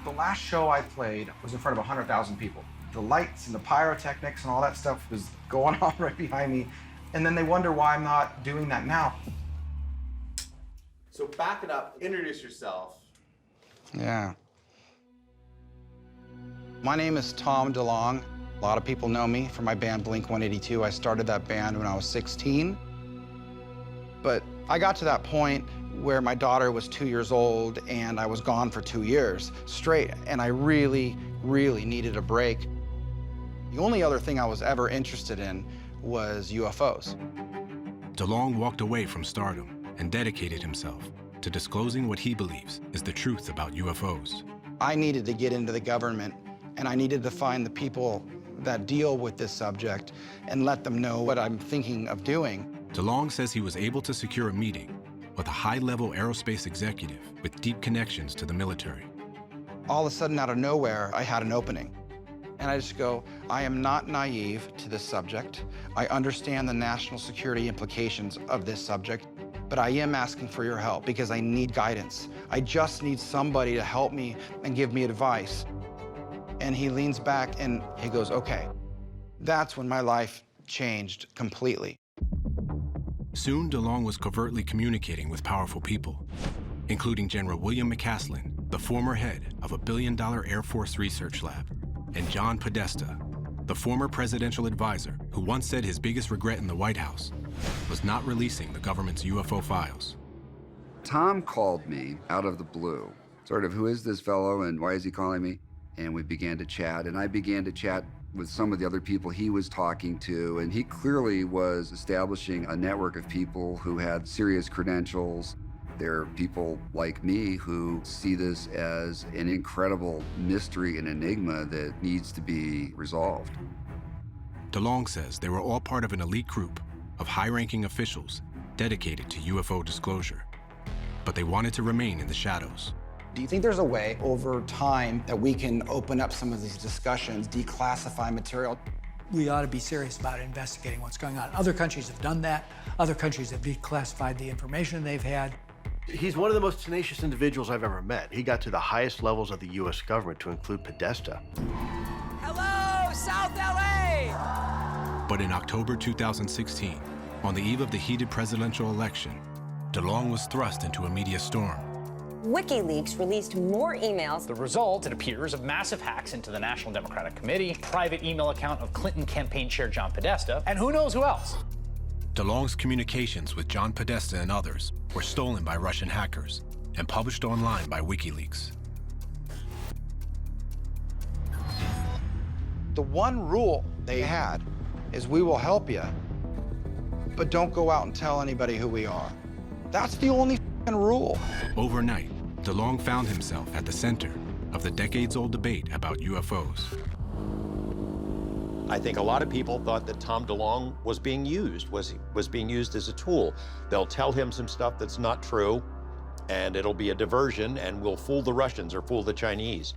The last show I played was in front of 100,000 people. The lights and the pyrotechnics and all that stuff was going on right behind me. And then they wonder why I'm not doing that now. So back it up, introduce yourself. Yeah. My name is Tom DeLonge. A lot of people know me from my band Blink-182. I started that band when I was 16. But I got to that point where my daughter was 2 years old and I was gone for 2 years straight, and I really, really needed a break. The only other thing I was ever interested in was UFOs. DeLonge walked away from stardom and dedicated himself to disclosing what he believes is the truth about UFOs. I needed to get into the government, and I needed to find the people that deal with this subject and let them know what I'm thinking of doing. DeLonge says he was able to secure a meeting with a high-level aerospace executive with deep connections to the military. All of a sudden, out of nowhere, I had an opening. And I just go, I am not naive to this subject. I understand the national security implications of this subject, but I am asking for your help because I need guidance. I just need somebody to help me and give me advice. And he leans back and he goes, okay. That's when my life changed completely. Soon, DeLonge was covertly communicating with powerful people, including General William McCaslin, the former head of a billion-dollar Air Force research lab, and John Podesta, the former presidential advisor who once said his biggest regret in the White House was not releasing the government's UFO files. Tom called me out of the blue, sort of, who is this fellow and why is he calling me? And we began to chat, and I began to chat with some of the other people he was talking to, and he clearly was establishing a network of people who had serious credentials. There are people like me who see this as an incredible mystery and enigma that needs to be resolved. DeLonge says they were all part of an elite group of high-ranking officials dedicated to UFO disclosure, but they wanted to remain in the shadows. Do you think there's a way over time that we can open up some of these discussions, declassify material? We ought to be serious about investigating what's going on. Other countries have done that. Other countries have declassified the information they've had. He's one of the most tenacious individuals I've ever met. He got to the highest levels of the U.S. government, to include Podesta. Hello, South LA! But in October 2016, on the eve of the heated presidential election, DeLonge was thrust into a media storm. WikiLeaks released more emails. The result, it appears, of massive hacks into the National Democratic Committee, private email account of Clinton campaign chair John Podesta, and who knows who else. DeLonge's communications with John Podesta and others were stolen by Russian hackers and published online by WikiLeaks. The one rule they had is we will help you, but don't go out and tell anybody who we are. That's the only rule. Overnight, DeLonge found himself at the center of the decades-old debate about UFOs. I think a lot of people thought that Tom DeLonge was being used, was being used as a tool. They'll tell him some stuff that's not true, and it'll be a diversion, and we'll fool the Russians or fool the Chinese.